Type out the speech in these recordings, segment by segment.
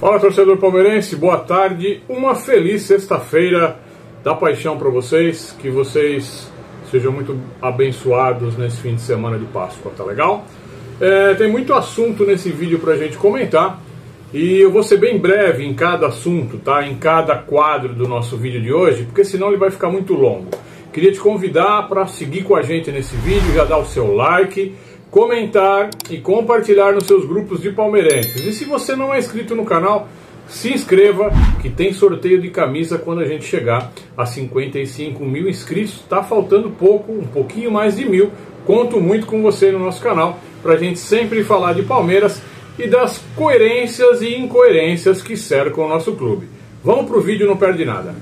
Fala, torcedor palmeirense, boa tarde, uma feliz sexta-feira da paixão para vocês, que vocês sejam muito abençoados nesse fim de semana de Páscoa, tá legal? Tem muito assunto nesse vídeo pra gente comentar e eu vou ser bem breve em cada assunto, tá? Em cada quadro do nosso vídeo de hoje, porque senão ele vai ficar muito longo. Queria te convidar para seguir com a gente nesse vídeo, já dar o seu like, comentar e compartilhar nos seus grupos de palmeirenses. E se você não é inscrito no canal, se inscreva, que tem sorteio de camisa quando a gente chegar a 55 mil inscritos. Tá faltando pouco, um pouquinho mais de 1000. Conto muito com você no nosso canal, pra gente sempre falar de Palmeiras e das coerências e incoerências que cercam o nosso clube. Vamos pro vídeo, não perde nada.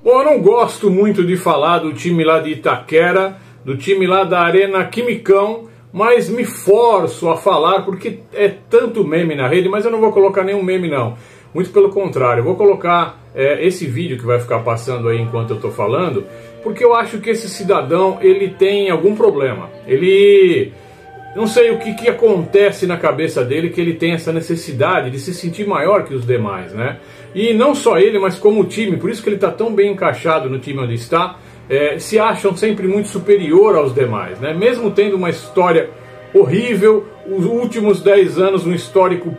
Bom, eu não gosto muito de falar do time lá de Itaquera, do time lá da Arena Quimicão, mas me forço a falar porque é tanto meme na rede, mas eu não vou colocar nenhum meme não. Muito pelo contrário, eu vou colocar esse vídeo que vai ficar passando aí enquanto eu tô falando, porque eu acho que esse cidadão, ele tem algum problema. Ele... não sei o que acontece na cabeça dele, que ele tem essa necessidade de se sentir maior que os demais, né? E não só ele, mas como o time, por isso que ele está tão bem encaixado no time onde está, se acham sempre muito superior aos demais, né? Mesmo tendo uma história horrível, os últimos 10 anos um histórico,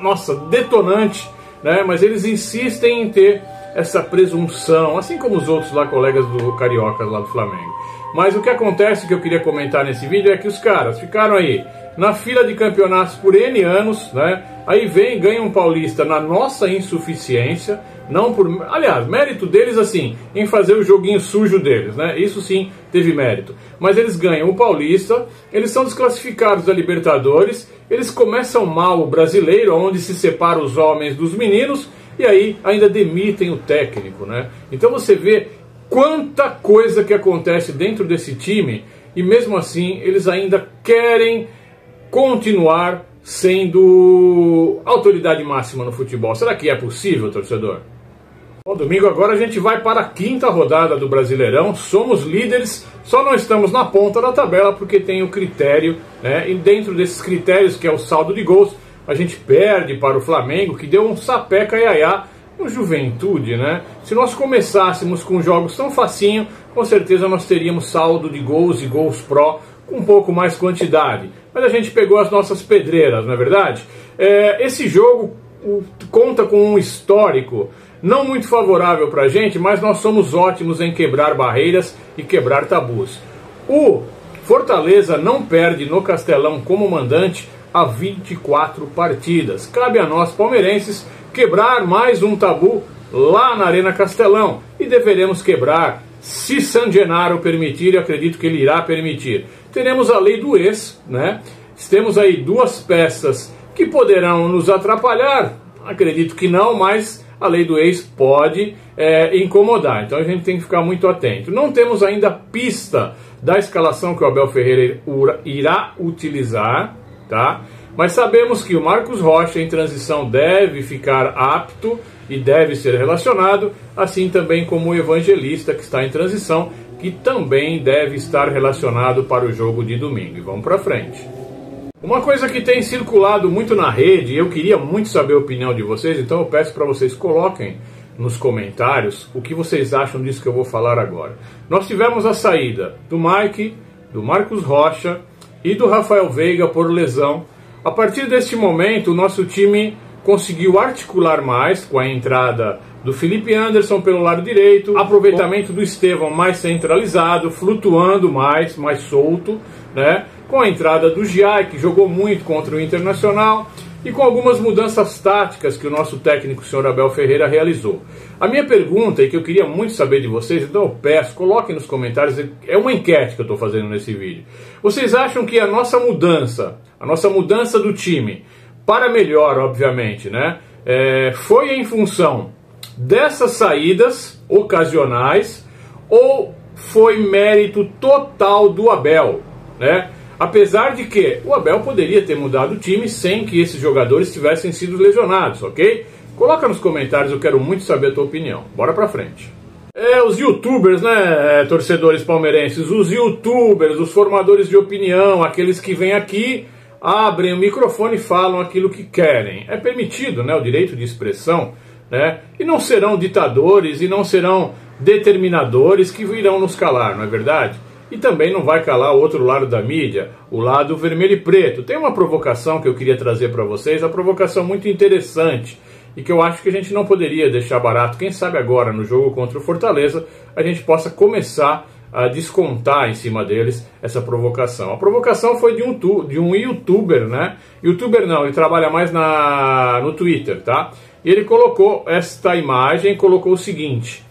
nossa, detonante, né? Mas eles insistem em ter essa presunção, assim como os outros lá, colegas do Carioca lá do Flamengo. Mas o que acontece, que eu queria comentar nesse vídeo, é que os caras ficaram aí na fila de campeonatos por N anos, né? Aí ganham um paulista na nossa insuficiência, não por... aliás, mérito deles assim, em fazer o joguinho sujo deles, né? Isso sim teve mérito. Mas eles ganham o paulista, eles são desclassificados da Libertadores, eles começam mal o brasileiro, onde se separa os homens dos meninos, e aí ainda demitem o técnico, né? Então você vê quanta coisa que acontece dentro desse time, e mesmo assim eles ainda querem continuar sendo autoridade máxima no futebol. Será que é possível, torcedor? Bom, domingo agora a gente vai para a 5ª rodada do Brasileirão, somos líderes, só não estamos na ponta da tabela porque tem o critério, né? E dentro desses critérios, que é o saldo de gols, a gente perde para o Flamengo, que deu um sapeca iaiá no Juventude, né? Se nós começássemos com jogos tão facinho, com certeza nós teríamos saldo de gols e gols pró com um pouco mais quantidade. Mas a gente pegou as nossas pedreiras, não é verdade? Esse jogo conta com um histórico não muito favorável para a gente, mas nós somos ótimos em quebrar barreiras e quebrar tabus. O Fortaleza não perde no Castelão como mandante há 24 partidas. Cabe a nós, palmeirenses, quebrar mais um tabu lá na Arena Castelão. E deveremos quebrar, se San Gennaro permitir, e acredito que ele irá permitir. Teremos a lei do ex, né? Temos aí duas peças que poderão nos atrapalhar. Acredito que não, mas a lei do ex pode incomodar. Então a gente tem que ficar muito atento. Não temos ainda pista da escalação que o Abel Ferreira irá utilizar, tá? Mas sabemos que o Marcos Rocha em transição deve ficar apto e deve ser relacionado, assim também como o Evangelista, que está em transição, que também deve estar relacionado para o jogo de domingo. E vamos para frente. Uma coisa que tem circulado muito na rede, e eu queria muito saber a opinião de vocês, então eu peço para vocês coloquem nos comentários o que vocês acham disso que eu vou falar agora. Nós tivemos a saída do Mike, do Marcos Rocha e do Rafael Veiga por lesão. A partir deste momento, o nosso time conseguiu articular mais com a entrada do Felipe Anderson pelo lado direito, aproveitamento do Estevão mais centralizado, flutuando mais solto, né? Com a entrada do Giai, que jogou muito contra o Internacional, e com algumas mudanças táticas que o nosso técnico, o senhor Abel Ferreira, realizou. A minha pergunta, e que eu queria muito saber de vocês, então eu peço, coloquem nos comentários, é uma enquete que eu estou fazendo nesse vídeo. Vocês acham que a nossa mudança do time, para melhor, obviamente, né, foi em função dessas saídas ocasionais, ou foi mérito total do Abel, né? Apesar de que o Abel poderia ter mudado o time sem que esses jogadores tivessem sido lesionados, ok? Coloca nos comentários, eu quero muito saber a tua opinião. Bora pra frente. Os youtubers, né, torcedores palmeirenses, os youtubers, os formadores de opinião, aqueles que vêm aqui, abrem o microfone e falam aquilo que querem. É permitido, né, o direito de expressão, né? E não serão ditadores e não serão determinadores que irão nos calar, não é verdade? E também não vai calar o outro lado da mídia, o lado vermelho e preto. Tem uma provocação que eu queria trazer para vocês, uma provocação muito interessante e que eu acho que a gente não poderia deixar barato. Quem sabe agora no jogo contra o Fortaleza a gente possa começar a descontar em cima deles essa provocação. A provocação foi de um youtuber, né? Youtuber não, ele trabalha mais no Twitter, tá? E ele colocou esta imagem, colocou o seguinte: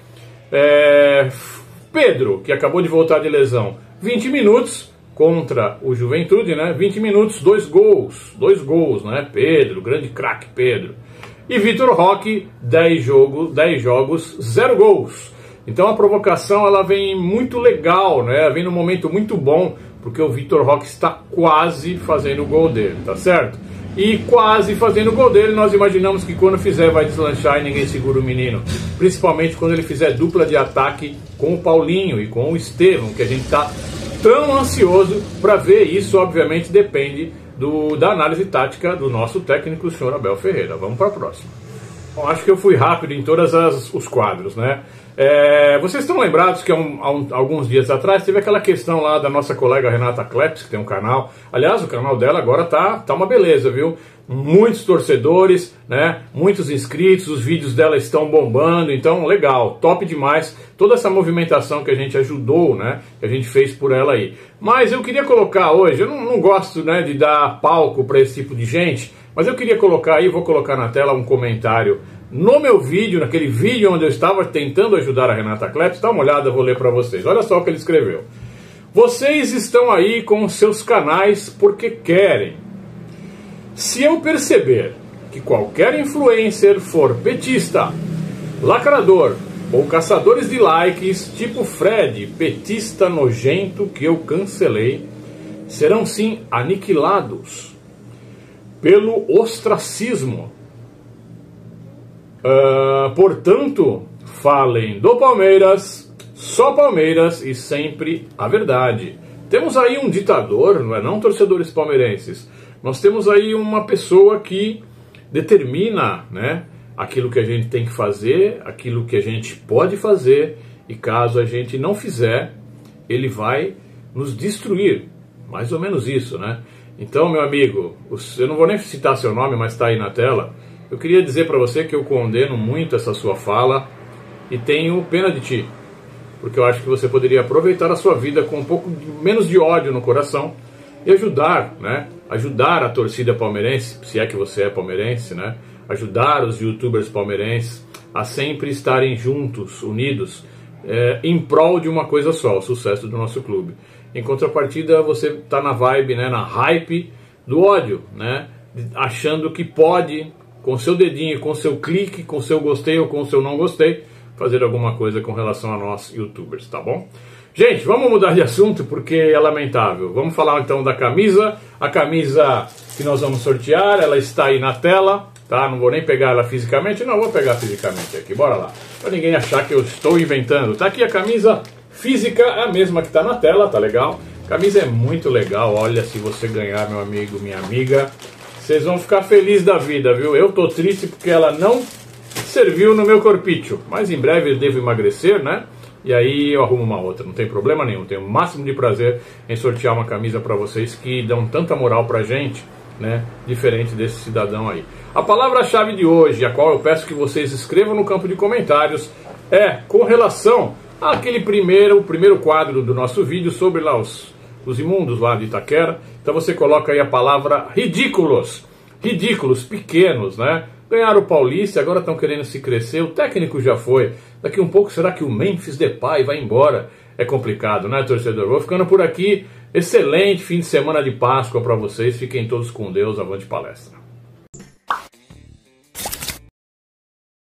Pedro, que acabou de voltar de lesão, 20 minutos contra o Juventude, né? 20 minutos, 2 gols, né? Pedro, grande craque Pedro. E Vitor Roque, 10 jogos, 0 gols. Então a provocação ela vem muito legal, né? Ela vem num momento muito bom, porque o Vitor Roque está quase fazendo o gol dele, tá certo? E quase fazendo o gol dele, nós imaginamos que quando fizer vai deslanchar e ninguém segura o menino. Principalmente quando ele fizer dupla de ataque com o Paulinho e com o Estevão, que a gente está tão ansioso para ver. Isso obviamente depende da análise tática do nosso técnico, o senhor Abel Ferreira. Vamos para a próxima. Bom, acho que eu fui rápido em todos os quadros, né? Vocês estão lembrados que alguns dias atrás teve aquela questão lá da nossa colega Renata Kleps, que tem um canal. Aliás, o canal dela agora tá uma beleza, viu? Muitos torcedores, né? Muitos inscritos, os vídeos dela estão bombando, então legal, top demais toda essa movimentação que a gente ajudou, né? Que a gente fez por ela aí. Mas eu queria colocar hoje, eu não gosto, né, de dar palco para esse tipo de gente, mas eu queria colocar aí, vou colocar na tela um comentário no meu vídeo, naquele vídeo onde eu estava tentando ajudar a Renata Kleps. Dá uma olhada, eu vou ler para vocês. Olha só o que ele escreveu. Vocês estão aí com seus canais porque querem. Se eu perceber que qualquer influencer for petista, lacrador ou caçadores de likes, tipo Fred, petista nojento que eu cancelei, serão sim aniquilados pelo ostracismo. Portanto, falem do Palmeiras, só Palmeiras e sempre a verdade. Temos aí um ditador, não é não, torcedores palmeirenses? Nós temos aí uma pessoa que determina, né, aquilo que a gente tem que fazer, aquilo que a gente pode fazer, e caso a gente não fizer, ele vai nos destruir. Mais ou menos isso, né? Então, meu amigo, eu não vou nem citar seu nome, mas está aí na tela. Eu queria dizer para você que eu condeno muito essa sua fala e tenho pena de ti, porque eu acho que você poderia aproveitar a sua vida com um pouco menos de ódio no coração e ajudar, né? Ajudar a torcida palmeirense, se é que você é palmeirense, né? Ajudar os youtubers palmeirenses a sempre estarem juntos, unidos, em prol de uma coisa só, o sucesso do nosso clube. Em contrapartida, você está na vibe, né? Na hype do ódio, né? Achando que pode, com seu dedinho, com seu clique, com seu gostei ou com seu não gostei, fazer alguma coisa com relação a nós youtubers, tá bom? Gente, vamos mudar de assunto porque é lamentável. Vamos falar então da camisa. A camisa que nós vamos sortear, ela está aí na tela, tá? Não vou nem pegar ela fisicamente, não vou pegar fisicamente aqui, bora lá. Para ninguém achar que eu estou inventando. Tá aqui a camisa física, a mesma que está na tela, tá legal? A camisa é muito legal, olha, se você ganhar, meu amigo, minha amiga, vocês vão ficar felizes da vida, viu? Eu tô triste porque ela não serviu no meu corpício, mas em breve eu devo emagrecer, né? E aí eu arrumo uma outra, não tem problema nenhum. Tenho o máximo de prazer em sortear uma camisa para vocês que dão tanta moral pra gente, né? Diferente desse cidadão aí. A palavra-chave de hoje, a qual eu peço que vocês escrevam no campo de comentários, é com relação àquele primeiro quadro do nosso vídeo sobre lá os imundos lá de Itaquera. Então você coloca aí a palavra ridículos. Ridículos, pequenos, né? Ganharam o Paulista, agora estão querendo se crescer, o técnico já foi. Daqui um pouco, será que o Memphis Depay vai embora? É complicado, né, torcedor? Vou ficando por aqui. Excelente fim de semana de Páscoa para vocês. Fiquem todos com Deus. Avante palestra.